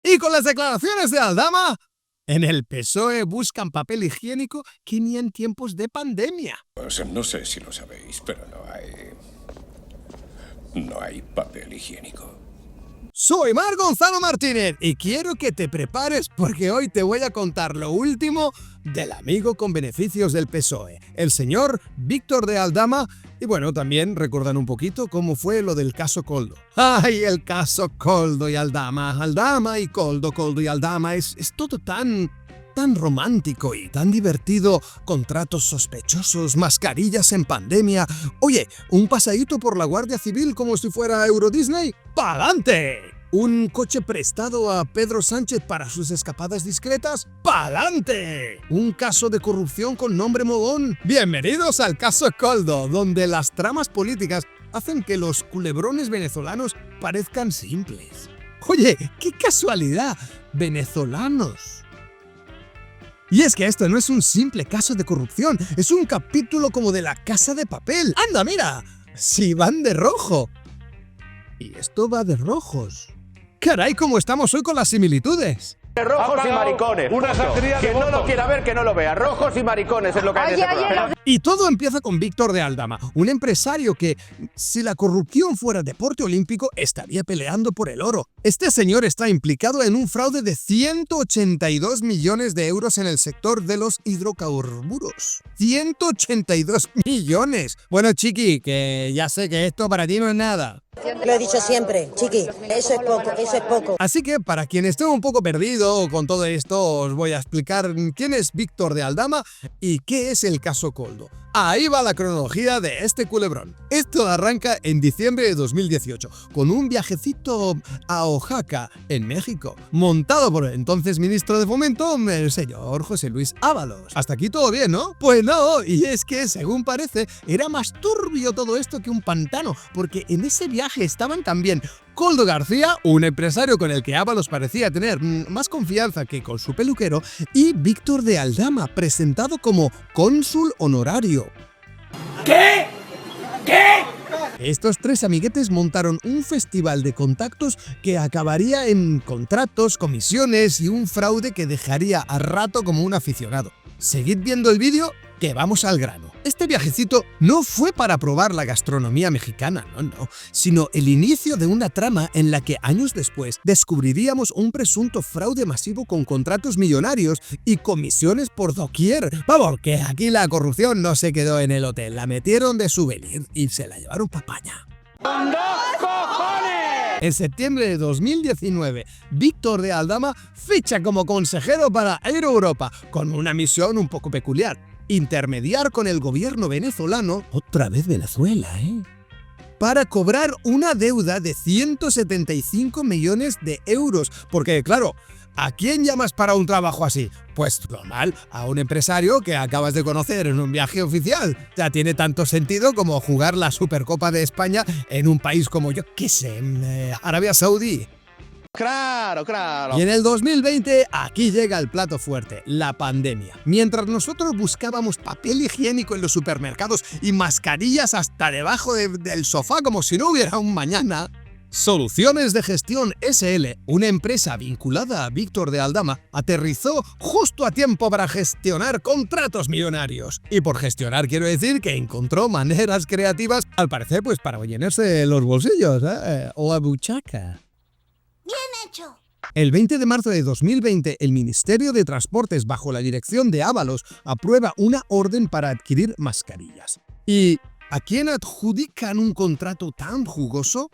Y con las declaraciones de Aldama, en el PSOE buscan papel higiénico que ni en tiempos de pandemia. Pues no sé si lo sabéis, pero no hay papel higiénico. Soy Mar Gonzalo Martínez y quiero que te prepares porque hoy te voy a contar lo último del amigo con beneficios del PSOE, el señor Víctor de Aldama. Y bueno, también recordan un poquito cómo fue lo del caso Koldo. ¡Ay, el caso Koldo y Aldama! Aldama y Koldo, Koldo y Aldama. Es todo tan romántico y tan divertido. Contratos sospechosos, mascarillas en pandemia. Oye, un paseíto por la Guardia Civil como si fuera Euro Disney. ¡Pa'lante! ¿Un coche prestado a Pedro Sánchez para sus escapadas discretas? ¡Pa'lante! ¿Un caso de corrupción con nombre mogón? Bienvenidos al caso Koldo, donde las tramas políticas hacen que los culebrones venezolanos parezcan simples. Oye, qué casualidad, venezolanos. Y es que esto no es un simple caso de corrupción, es un capítulo como de La Casa de Papel. ¡Anda, mira! Si van de rojo. Y esto va de rojos. ¡Caray, cómo estamos hoy con las similitudes! Rojos y maricones. Una sangría. Quien no lo quiera ver, que no lo vea. Rojos y maricones es lo que hay en este programa. Y todo empieza con Víctor de Aldama, un empresario que, si la corrupción fuera deporte olímpico, estaría peleando por el oro. Este señor está implicado en un fraude de 182 millones de euros en el sector de los hidrocarburos. ¡182 millones! Bueno, Chiqui, que ya sé que esto para ti no es nada. Lo he dicho siempre, Chiqui, eso es poco, eso es poco. Así que para quien esté un poco perdido con todo esto, os voy a explicar quién es Víctor de Aldama y qué es el caso Koldo. Ahí va la cronología de este culebrón. Esto arranca en diciembre de 2018, con un viajecito a Oaxaca, en México, montado por el entonces ministro de Fomento, el señor José Luis Ábalos. Hasta aquí todo bien, ¿no? Pues no, y es que, según parece, era más turbio todo esto que un pantano, porque en ese viaje estaban también Koldo García, un empresario con el que Ábalos parecía tener más confianza que con su peluquero, y Víctor de Aldama, presentado como cónsul honorario. ¿Qué? ¿Qué? Estos tres amiguetes montaron un festival de contactos que acabaría en contratos, comisiones y un fraude que dejaría a rato como un aficionado. Seguid viendo el vídeo, que vamos al grano. Este viajecito no fue para probar la gastronomía mexicana, no, sino el inicio de una trama en la que años después descubriríamos un presunto fraude masivo con contratos millonarios y comisiones por doquier. Vamos, que aquí la corrupción no se quedó en el hotel, la metieron de souvenir y se la llevaron pa' España. ¡Con dos cojones! En septiembre de 2019, Víctor de Aldama ficha como consejero para Air Europa, con una misión un poco peculiar: intermediar con el gobierno venezolano, otra vez Venezuela, para cobrar una deuda de 175 millones de euros. Porque, claro, ¿a quién llamas para un trabajo así? Pues normal, a un empresario que acabas de conocer en un viaje oficial. Ya tiene tanto sentido como jugar la Supercopa de España en un país como, yo qué sé, Arabia Saudí. Claro. Y en el 2020, aquí llega el plato fuerte, la pandemia. Mientras nosotros buscábamos papel higiénico en los supermercados y mascarillas hasta debajo del sofá como si no hubiera un mañana, Soluciones de Gestión SL, una empresa vinculada a Víctor de Aldama, aterrizó justo a tiempo para gestionar contratos millonarios. Y por gestionar quiero decir que encontró maneras creativas, al parecer, pues para llenarse los bolsillos, o la buchaca. Bien hecho. El 20 de marzo de 2020, el Ministerio de Transportes, bajo la dirección de Ábalos, aprueba una orden para adquirir mascarillas. ¿Y a quién adjudican un contrato tan jugoso?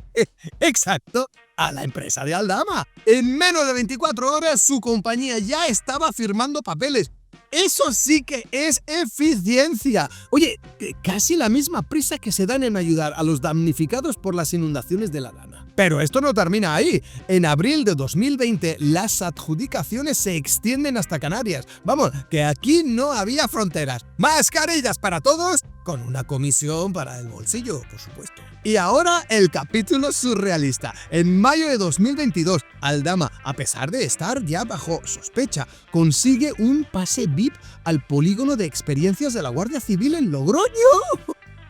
¡Exacto! A la empresa de Aldama. En menos de 24 horas, su compañía ya estaba firmando papeles. ¡Eso sí que es eficiencia! Oye, casi la misma prisa que se dan en ayudar a los damnificados por las inundaciones de La Dana. Pero esto no termina ahí. En abril de 2020, las adjudicaciones se extienden hasta Canarias. Vamos, que aquí no había fronteras. Mascarillas para todos, con una comisión para el bolsillo, por supuesto. Y ahora el capítulo surrealista. En mayo de 2022, Aldama, a pesar de estar ya bajo sospecha, consigue un pase VIP al polígono de experiencias de la Guardia Civil en Logroño.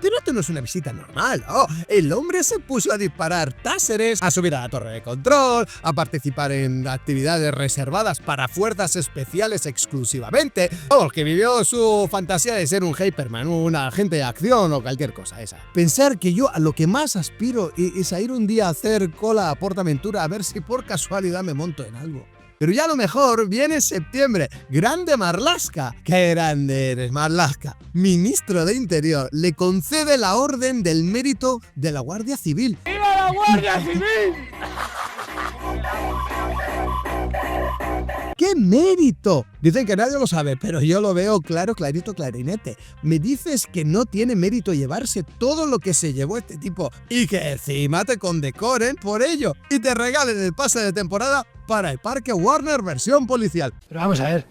Pero esto no es una visita normal, ¿no? El hombre se puso a disparar táseres, a subir a la torre de control, a participar en actividades reservadas para fuerzas especiales exclusivamente, o que vivió su fantasía de ser un Hyperman, un agente de acción o cualquier cosa esa. Pensar que yo a lo que más aspiro es a ir un día a hacer cola a PortAventura a ver si por casualidad me monto en algo. Pero ya lo mejor viene septiembre. ¡Grande Marlaska! ¡Qué grande eres, Marlaska! Ministro de Interior le concede la Orden del Mérito de la Guardia Civil. ¡Viva la Guardia Civil! ¡Qué mérito! Dicen que nadie lo sabe, pero yo lo veo claro, clarito, clarinete. Me dices que no tiene mérito llevarse todo lo que se llevó este tipo y que encima te condecoren por ello y te regalen el pase de temporada para el Parque Warner versión policial. Pero vamos a ver,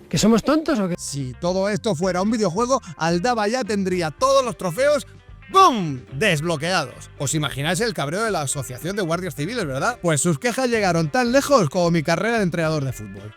¿que somos tontos o qué? Si todo esto fuera un videojuego, Aldama ya tendría todos los trofeos ¡bum! Desbloqueados. ¿Os imagináis el cabreo de la Asociación de Guardias Civiles, verdad? Pues sus quejas llegaron tan lejos como mi carrera de entrenador de fútbol.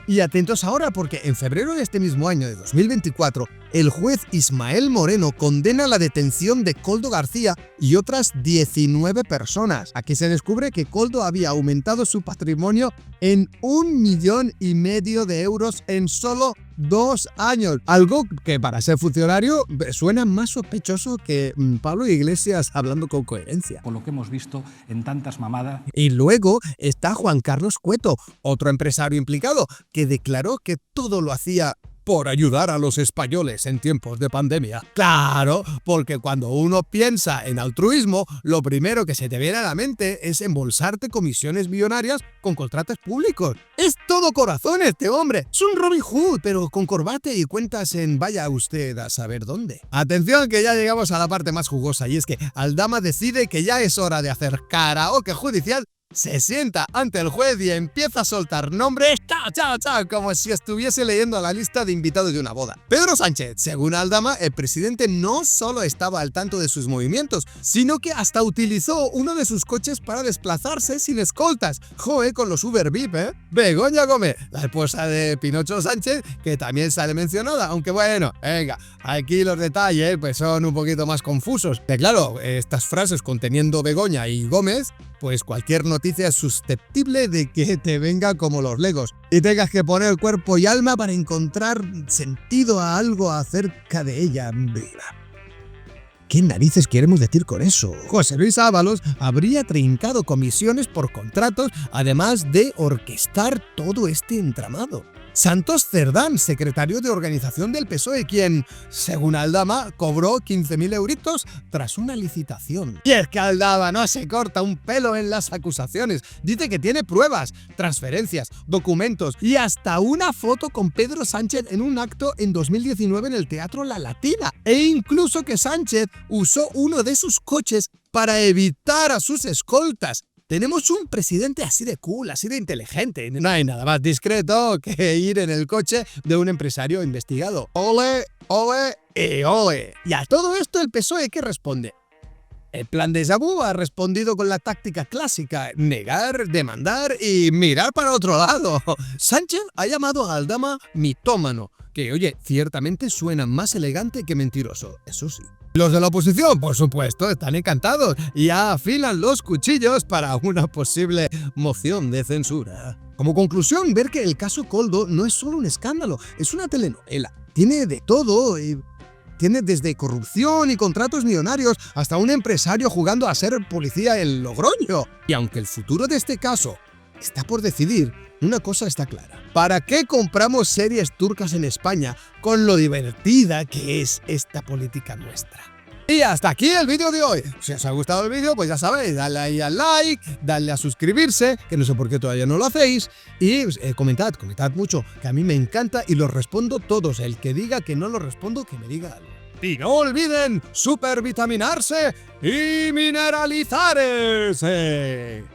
Y atentos ahora porque en febrero de este mismo año de 2024, el juez Ismael Moreno condena la detención de Koldo García y otras 19 personas. Aquí se descubre que Koldo había aumentado su patrimonio en 1,5 millones de euros en solo 2 años. Algo que para ser funcionario suena más sospechoso que Pablo Iglesias hablando con coherencia. Por lo que hemos visto en tantas mamadas. Y luego está Juan Carlos Cueto, otro empresario implicado, que declaró que todo lo hacía por ayudar a los españoles en tiempos de pandemia. Claro, porque cuando uno piensa en altruismo, lo primero que se te viene a la mente es embolsarte comisiones millonarias con contratos públicos. Es todo corazón este hombre. Es un Robin Hood, pero con corbata y cuentas en vaya usted a saber dónde. Atención que ya llegamos a la parte más jugosa y es que Aldama decide que ya es hora de hacer karaoke judicial. Se sienta ante el juez y empieza a soltar nombres, chao, chao, chao, como si estuviese leyendo la lista de invitados de una boda. Pedro Sánchez, según Aldama, el presidente no solo estaba al tanto de sus movimientos, sino que hasta utilizó uno de sus coches para desplazarse sin escoltas. Joe, con los Uber VIP, ¿eh? Begoña Gómez, la esposa de Pinocho Sánchez, que también sale mencionada, aunque bueno, venga, aquí los detalles pues son un poquito más confusos. Que claro, estas frases conteniendo Begoña y Gómez, pues cualquier noticia es susceptible de que te venga como los Legos y tengas que poner cuerpo y alma para encontrar sentido a algo acerca de ella. ¿Qué narices queremos decir con eso? José Luis Ábalos habría trincado comisiones por contratos, además de orquestar todo este entramado. Santos Cerdán, secretario de organización del PSOE, quien, según Aldama, cobró 15.000 euritos tras una licitación. Y es que Aldama no se corta un pelo en las acusaciones. Dice que tiene pruebas, transferencias, documentos y hasta una foto con Pedro Sánchez en un acto en 2019 en el Teatro La Latina. E incluso que Sánchez usó uno de sus coches para evitar a sus escoltas. Tenemos un presidente así de cool, así de inteligente. No hay nada más discreto que ir en el coche de un empresario investigado. Ole, ole y ole. Y a todo esto el PSOE, ¿qué responde? El plan de Sabú ha respondido con la táctica clásica, negar, demandar y mirar para otro lado. Sánchez ha llamado a Aldama mitómano, que oye, ciertamente suena más elegante que mentiroso, eso sí. Los de la oposición, por supuesto, están encantados y ya afilan los cuchillos para una posible moción de censura. Como conclusión, ver que el caso Koldo no es solo un escándalo, es una telenovela. Tiene de todo tiene desde corrupción y contratos millonarios hasta un empresario jugando a ser policía en Logroño. Y aunque el futuro de este caso está por decidir, una cosa está clara. ¿Para qué compramos series turcas en España con lo divertida que es esta política nuestra? Y hasta aquí el vídeo de hoy. Si os ha gustado el vídeo, pues ya sabéis, dale ahí al like, dale a suscribirse, que no sé por qué todavía no lo hacéis, y comentad mucho, que a mí me encanta y los respondo todos. El que diga que no lo respondo, que me diga algo. Y no olviden supervitaminarse y mineralizarse.